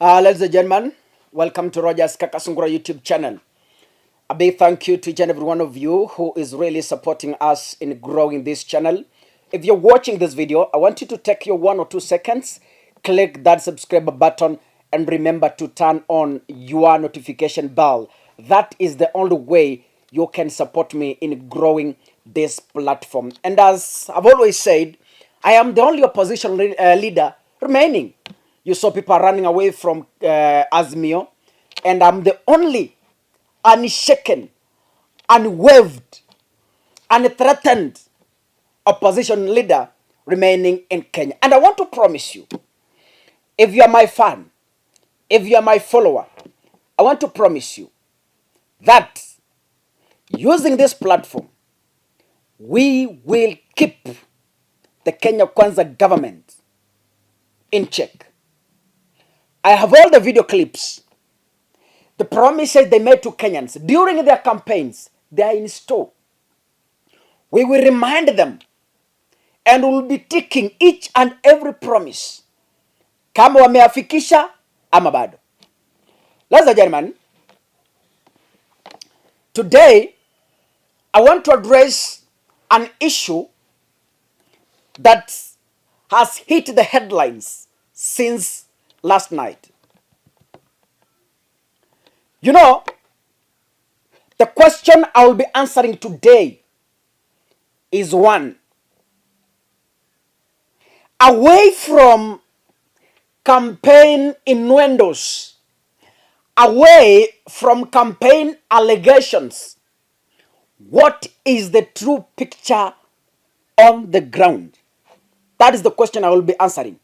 Ladies and gentlemen, welcome to Roger's Kakasungura YouTube channel. A big thank you to each and every one of you who is really supporting us in growing this channel. If you're watching this video, I want you to take your 1 or 2 seconds, click that subscribe button, and remember to turn on your notification bell. That is the only way you can support me in growing this platform. And as I've always said, I am the only opposition leader remaining. You saw people running away from Azmio, and I'm the only unshaken, unwaved, unthreatened opposition leader remaining in Kenya. And I want to promise you, if you are my fan, if you are my follower, I want to promise you that using this platform, we will keep the Kenya Kwanza government in check. I have all the video clips, the promises they made to Kenyans during their campaigns. They are in store. We will remind them and we will be taking each and every promise kama wameafikisha ama bado. Ladies and gentlemen, today I want to address an issue that has hit the headlines since last night. You know, the question I will be answering today is one. Away from campaign innuendos, away from campaign allegations, what is the true picture on the ground? That is the question I will be answering.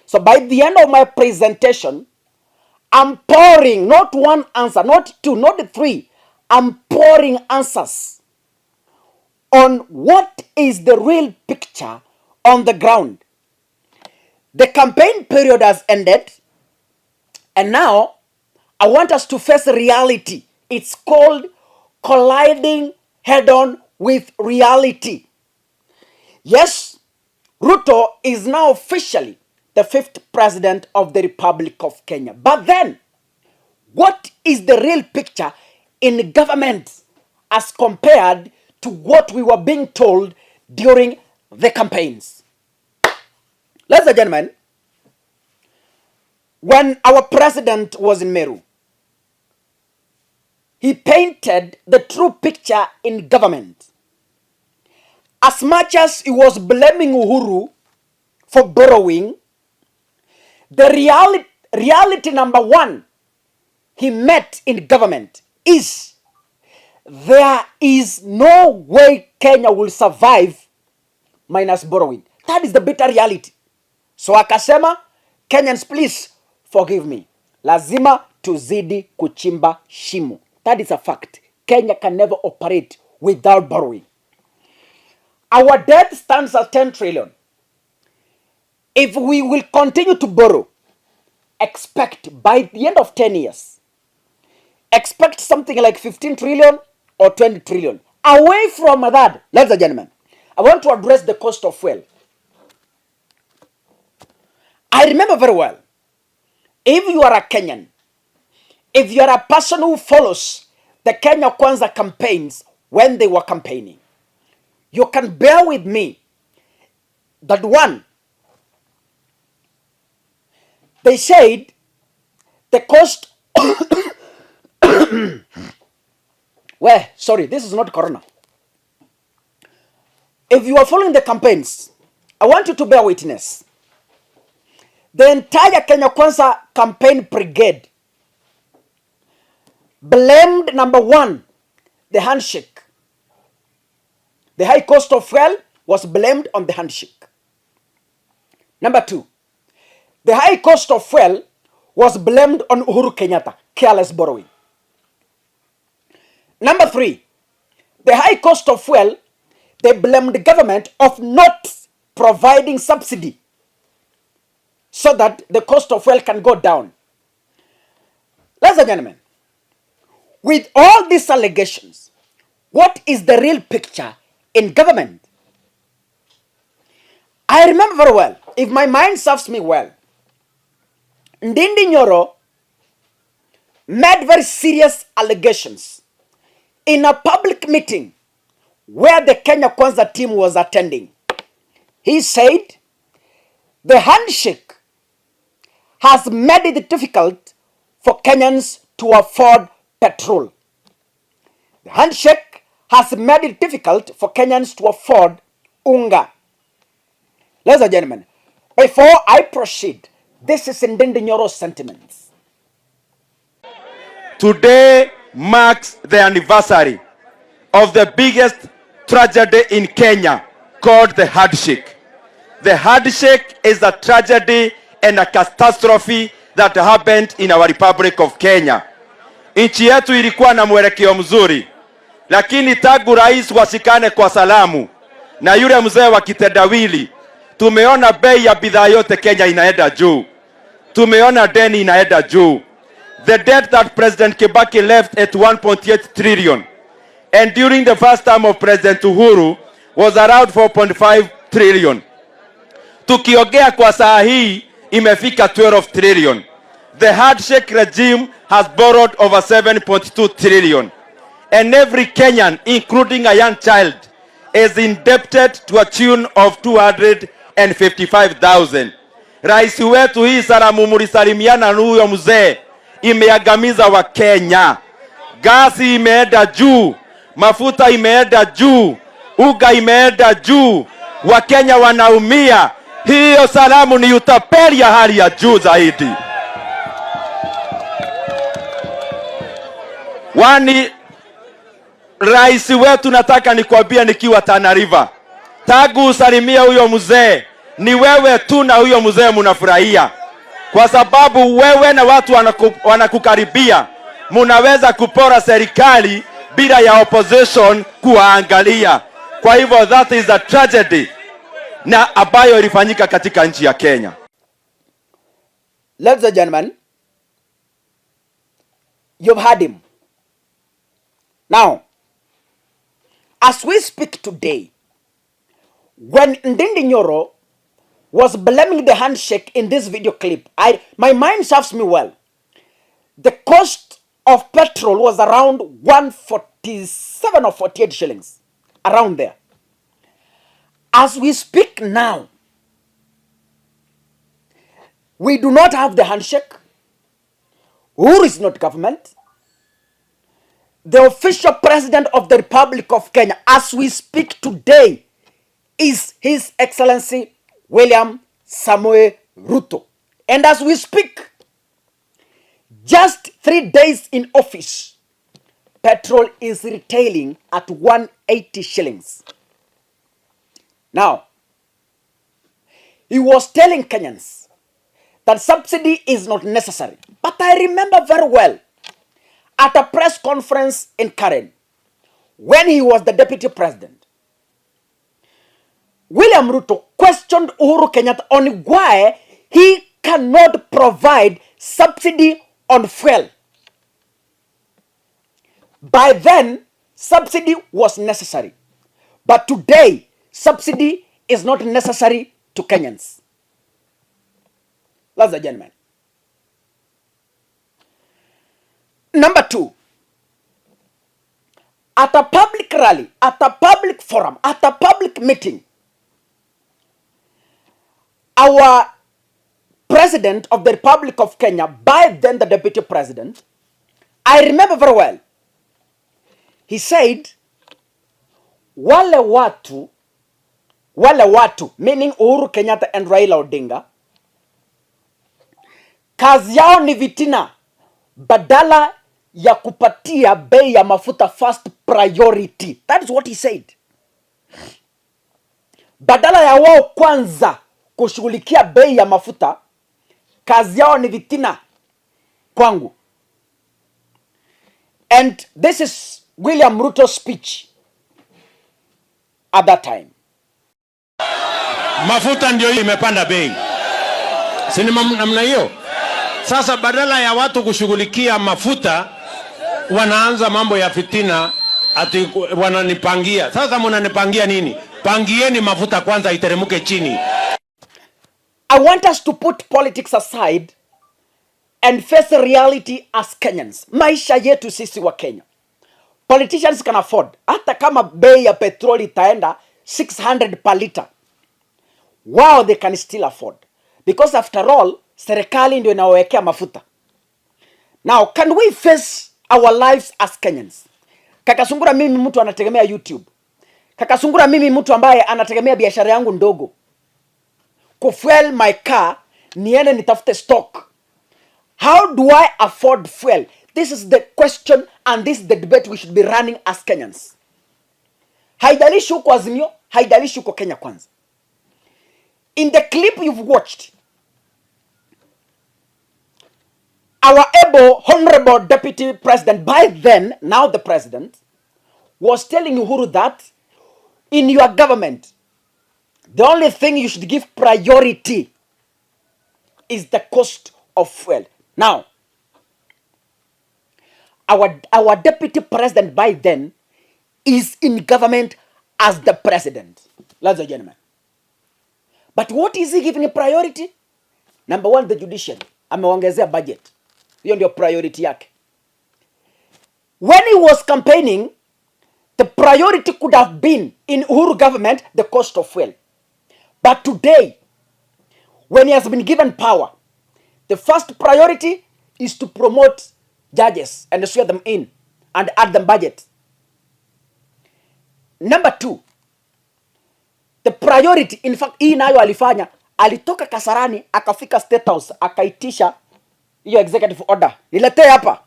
So by the end of my presentation, I'm pouring not one answer, not two, not three. I'm pouring answers on what is the real picture on the ground. The campaign period has ended, and now I want us to face reality. It's called colliding head-on with reality. Yes, Ruto is now officially the 5th president of the Republic of Kenya. But then, what is the real picture in government as compared to what we were being told during the campaigns? Ladies and gentlemen, when our president was in Meru, he painted the true picture in government. As much as he was blaming Uhuru for borrowing, the reality number one he met in government is there is no way Kenya will survive minus borrowing. That is the bitter reality. So akasema, Kenyans, please forgive me. Lazima tuzidi kuchimba shimo. That is a fact. Kenya can never operate without borrowing. Our debt stands at 10 trillion. If we will continue to borrow, expect by the end of 10 years, expect something like 15 trillion or 20 trillion. Away from that, ladies and gentlemen, I want to address the cost of fuel. I remember very well, if you are a Kenyan, if you are a person who follows the Kenya Kwanza campaigns when they were campaigning, you can bear with me that one, they said the cost well, sorry, this is not corona. If you are following the campaigns, I want you to bear witness. The entire Kenya Kwanza campaign brigade blamed, number one, the handshake. The high cost of fuel was blamed on the handshake. Number two, the high cost of fuel was blamed on Uhuru Kenyatta, careless borrowing. Number three, the high cost of fuel, they blamed the government of not providing subsidy so that the cost of fuel can go down. Ladies and gentlemen, with all these allegations, what is the real picture in government? I remember very well, if my mind serves me well, Ndindi Nyoro made very serious allegations in a public meeting where the Kenya Kwanza team was attending. He said the handshake has made it difficult for Kenyans to afford petrol. The handshake has made it difficult for Kenyans to afford unga. Ladies and gentlemen, before I proceed, this is Ndindi Nyoro's sentiments. Today marks the anniversary of the biggest tragedy in Kenya called the handshake. The handshake is a tragedy and a catastrophe that happened in our Republic of Kenya. Nchi yetu ilikuwa na mwelekeo mzuri, lakini tangu rais wasikane kwa salamu na yule mzee wa kitendawili, tumeona bei ya bidhaa yote Kenya inaenda juu. Tumeona deni inaenda juu. The debt that President Kibaki left at 1.8 trillion and during the first term of President Uhuru was around 4.5 trillion. Tukiongea kwa saa hii imefika 12 trillion. The handshake regime has borrowed over 7.2 trillion. And every Kenyan, including a young child, is indebted to a tune of 255,000. Rais wetu hii salamu mulisalimiana na huyo mzee imeagamiza wa Kenya. Gasi imeenda juu, mafuta imeenda juu, uga imeenda juu, wa Kenya wanaumia. Hiyo salamu ni utapeli ya hali ya juu zaidi. Wani rais wetu, nataka nikwambia nikiwa Tana River, tagu usalimia huyo mzee, ni wewe tu na huyo mzee munafurahia, kwa sababu wewe na watu wanakukaribia munaweza kupora serikali bila ya opposition kuangalia. Kwa hivyo that is a tragedy na ambayo ilifanyika katika nchi ya Kenya. Ladies and gentlemen, you've heard him. Now, as we speak today, when Ndindi Nyoro was blaming the handshake in this video clip, my mind serves me well. The cost of petrol was around 147 or 48 shillings, around there. As we speak now, we do not have the handshake. Uhuru is not government. The official president of the Republic of Kenya, as we speak today, is His Excellency William Samoei Ruto. And as we speak, just 3 days in office, petrol is retailing at 180 shillings. Now, he was telling Kenyans that subsidy is not necessary. But I remember very well, at a press conference in Karen, when he was the deputy president, William Ruto questioned Uhuru Kenyatta on why he cannot provide subsidy on fuel. By then, subsidy was necessary. But today, subsidy is not necessary to Kenyans. Ladies and gentlemen. Number 2, at a public rally, at a public forum, at a public meeting, our president of the Republic of Kenya, by then the deputy president, I remember very well, he said, wale watu, meaning Uhuru Kenyatta and Raila Odinga, kazi yao ni vitina, badala ya kupatia bei ya mafuta first priority. That is what he said. Badala ya wao kwanza kushughulikia bei ya mafuta, kazi yao ni vitina kwangu. And this is William Ruto's speech at that time. Mafuta ndio imepanda bei. Si namna hiyo? Sasa badala ya watu kushughulikia mafuta, wanaanza mambo ya fitina, ati wananipangia. Sasa mnanipangia nini? Pangieni mafuta kwanza iteremuke chini. I want us to put politics aside and face reality as Kenyans. Maisha yetu sisi wa Kenya. Politicians can afford. Hata kama bei ya petroli itaenda 600 per liter. Wow, they can still afford. Because after all, serikali ndio inawekea mafuta. Now, can we face our lives as Kenyans? Kakasungura mimi mtu anategemea YouTube. Kakasungura mimi mtu ambaye anategemea biashara yangu ndogo. Kufuel my car, niende nitafute stock. How do I afford fuel? This is the question and this is the debate we should be running as Kenyans. Haijalishi uko Azimio, haijalishi uko Kenya Kwanza. In the clip you've watched, our able, honorable deputy president, by then, now the president, was telling Uhuru that in your government, the only thing you should give priority is the cost of fuel. Now, our deputy president by then is in government as the president. Ladies and gentlemen. But what is he giving a priority? Number one, the judiciary. Ameongezea budget. Hiyo ndio priority yake. When he was campaigning, the priority could have been in Uhuru government, the cost of fuel. But today, when he has been given power, the first priority is to promote judges and swear them in and add them budget. Number two, the priority, in fact, hii nayo alifanya, alitoka Kasarani, akafika State House, akaitisha hiyo executive order. Niletee hapa.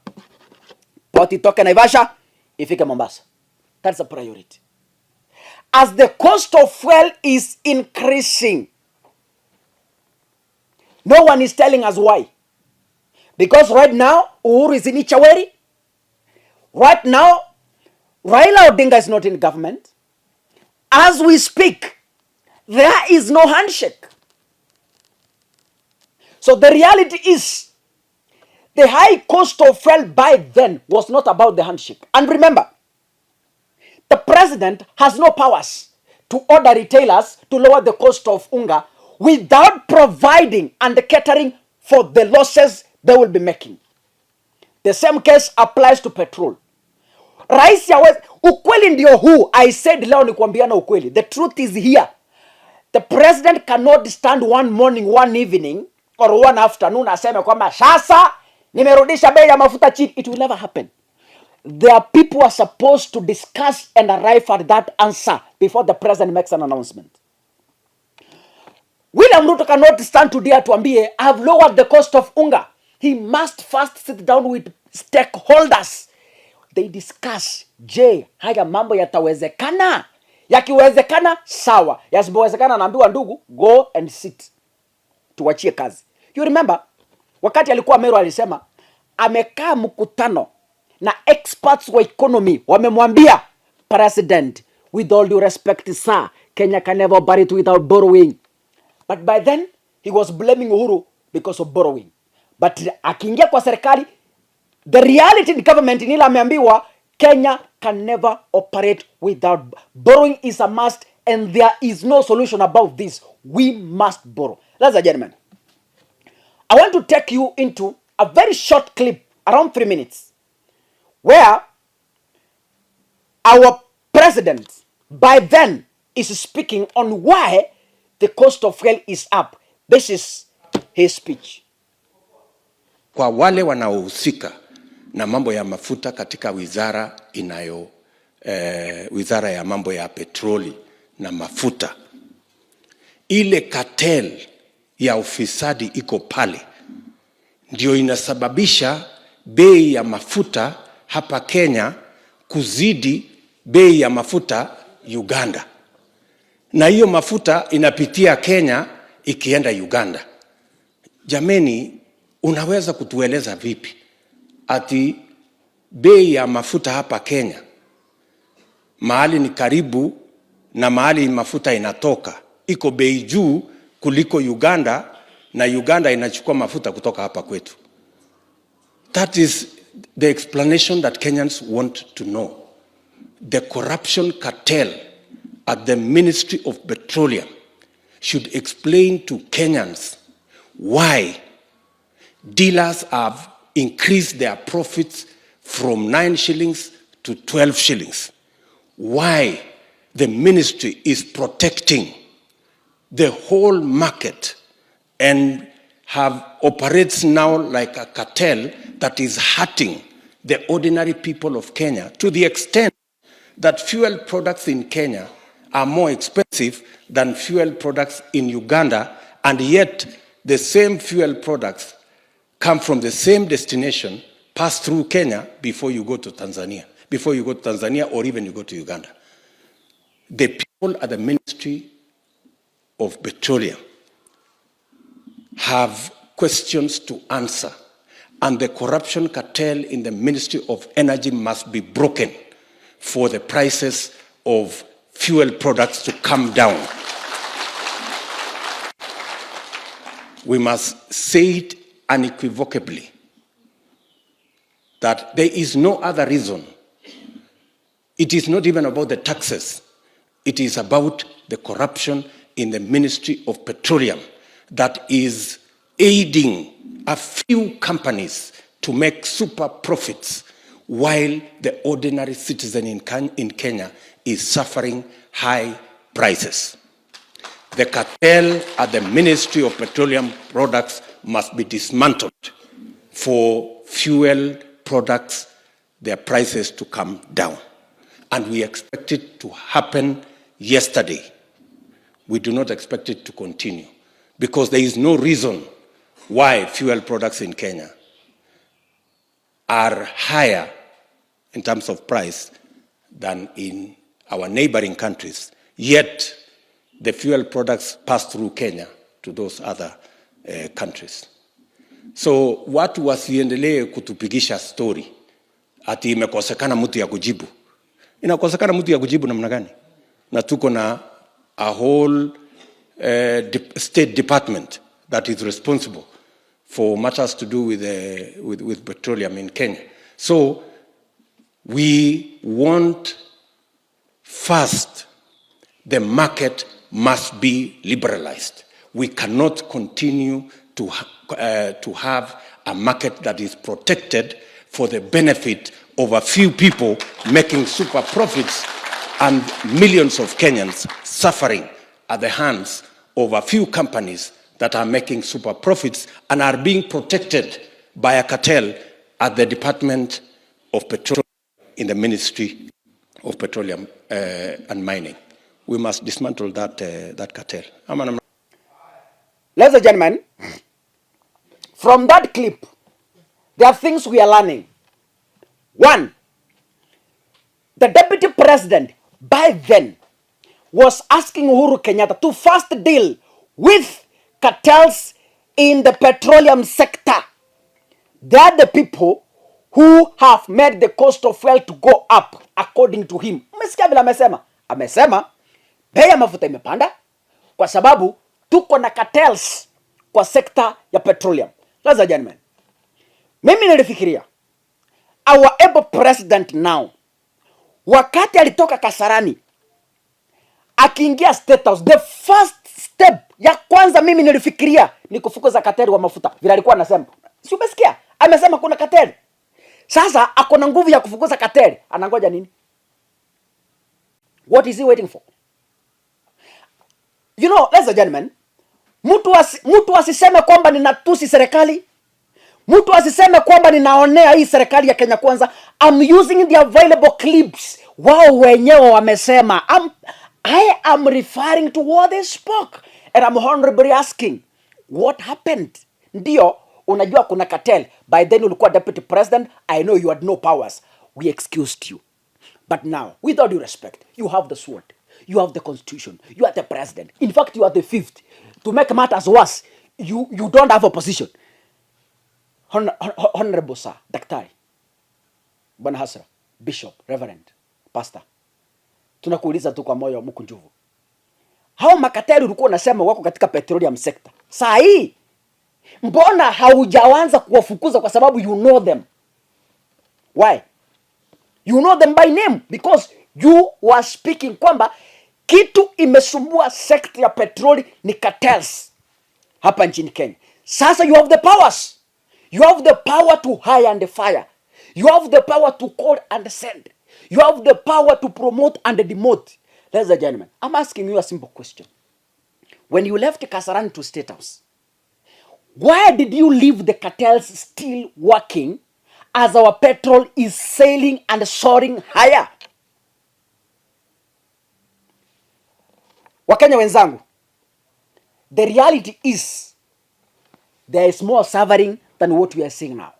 Poti toke Naivasha, ifike Mombasa. That's a priority. As the cost of fuel is increasing, no one is telling us why. Because right now, Uhuru is in Ichaweri. Right now, Raila Odinga is not in government. As we speak, there is no handshake. So the reality is, the high cost of fuel by then was not about the handshake. And remember, the president has no powers to order retailers to lower the cost of unga without providing and catering for the losses they will be making. The same case applies to petrol. Rais ya ukweli ndio huu. I said leo ni kuambiana ukweli. The truth is here. The president cannot stand one morning, one evening, or one afternoon aseme kwamba sasa nimerudisha bei ya mafuta chini. It will never happen. There are people who are supposed to discuss and arrive at that answer before the president makes an announcement. William Ruto cannot stand today atuambie, I have lowered the cost of unga. He must first sit down with stakeholders. They discuss, je, haya mambo yatawezekana? Yakiwezekana, sawa. Yasipowezekana naambiwa ndugu, go and sit. Tuwachie kazi. You remember, wakati alikuwa Meru alisema, amekaa mkutano na experts wa economy, wamemwambia, President, with all due respect, sir, Kenya can never buy it without borrowing. But by then, he was blaming Uhuru because of borrowing. But akiingia kwa serikali, the reality in government nila ameambiwa, Kenya can never operate without borrowing is a must, and there is no solution about this. We must borrow. Ladies and gentlemen, I want to take you into a very short clip, around 3 minutes, where our president by then is speaking on why the cost of fuel is up. This is his speech. Kwa wale wanaohusika na mambo ya mafuta katika wizara ya mambo ya petroli na mafuta, ile cartel ya ufisadi iko pale, ndio inasababisha bei ya mafuta hapa Kenya kuzidi bei ya mafuta Uganda, na hiyo mafuta inapitia Kenya ikienda Uganda. Jameni, unaweza kutueleza vipi ati bei ya mafuta hapa Kenya mahali ni karibu na mahali mafuta inatoka iko bei juu kuliko Uganda, na Uganda inachukua mafuta kutoka hapa kwetu? That is the explanation that Kenyans want to know. The corruption cartel at the Ministry of Petroleum should explain to Kenyans why dealers have increased their profits from 9 shillings to 12 shillings. Why the ministry is protecting the whole market and operates now like a cartel that is hurting the ordinary people of Kenya, to the extent that fuel products in Kenya are more expensive than fuel products in Uganda, and yet the same fuel products come from the same destination, pass through Kenya before you go to Tanzania, or even you go to Uganda. The people at the Ministry of Petroleum have questions to answer, and the corruption cartel in the Ministry of Energy must be broken for the prices of fuel products to come down. We must say it unequivocally that there is no other reason. It is not even about the taxes. It is about the corruption in the Ministry of Petroleum that is aiding a few companies to make super profits, while the ordinary citizen in Kenya is suffering high prices. The cartel at the Ministry of Petroleum Products must be dismantled for fuel products, their prices to come down. And we expect it to happen yesterday. We do not expect it to continue, because there is no reason why fuel products in Kenya are higher in terms of price than in our neighboring countries, yet the fuel products pass through Kenya to those other countries. So watu wasiendelee kutupigisha story ati imekosekana mtu ya kujibu. Inakosekana mtu ya kujibu namna gani? Na tuko na a whole state department that is responsible for matters to do with petroleum in Kenya. So we want, first, the market must be liberalized. We cannot continue to have a market that is protected for the benefit of a few people making super profits and millions of Kenyans suffering at the hands of a few companies that are making super profits and are being protected by a cartel at the Department of Petroleum in the Ministry of Petroleum and Mining. We must dismantle that cartel. Ladies and gentlemen, from that clip, there are things we are learning. One, the deputy president by then was asking Uhuru Kenyatta to first deal with cartels in the petroleum sector. They are the people who have made the cost of fuel to go up, according to him. Umesikia vile amesema? Amesema bei ya mafuta imepanda kwa sababu tuko na cartels kwa sekta ya petroleum. Ladies and gentlemen, mimi nilifikiria our able president now, wakati alitoka Kasarani akiingia State House, the first step ya kwanza mimi nilifikiria ni kufukuza cartel wa mafuta. Vile alikuwa anasema, si umesikia? Amesema kuna cartel. Sasa ako na nguvu ya kufukuza cartel, anangoja nini? What is he waiting for? You know, ladies and gentlemen, mtu asiseme kwamba ninatusi serikali. Mtu asiseme kwamba ninaonea hii serikali ya Kenya Kwanza. I'm using the available clips. Wao wenyewe wamesema. I am referring to what they spoke. And I'm honorably asking, what happened? Ndio, unajua kuna cartel. By then ulikuwa deputy president. I know you had no powers. We excused you. But now, with all due respect, you have the sword. You have the constitution. You are the president. In fact, you are the fifth. To make matters worse, you don't have opposition. Honorable sir, daktari, Bwana Hasra, bishop, reverend, pastor, tunakuuliza tu kwa moyo mkunjufu. Hao makateli ulikuwa unasema wako katika petroleum sector. Saa hii, mbona haujaanza kuwafukuza kwa sababu you know them? Why? You know them by name because you were speaking kwamba kitu imesumbua sekta ya petroli ni cartels hapa nchini Kenya. Sasa you have the powers. You have the power to hire and fire. You have the power to call and send. You have the power to promote and demote. Ladies and gentlemen, I'm asking you a simple question. When you left Kasarani to State House, why did you leave the cartels still working as our petrol is sailing and soaring higher? Wakenya wenzangu, the reality is there is more suffering than what we are seeing now.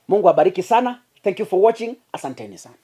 Mungu abariki sana. Thank you for watching. Asanteni sana.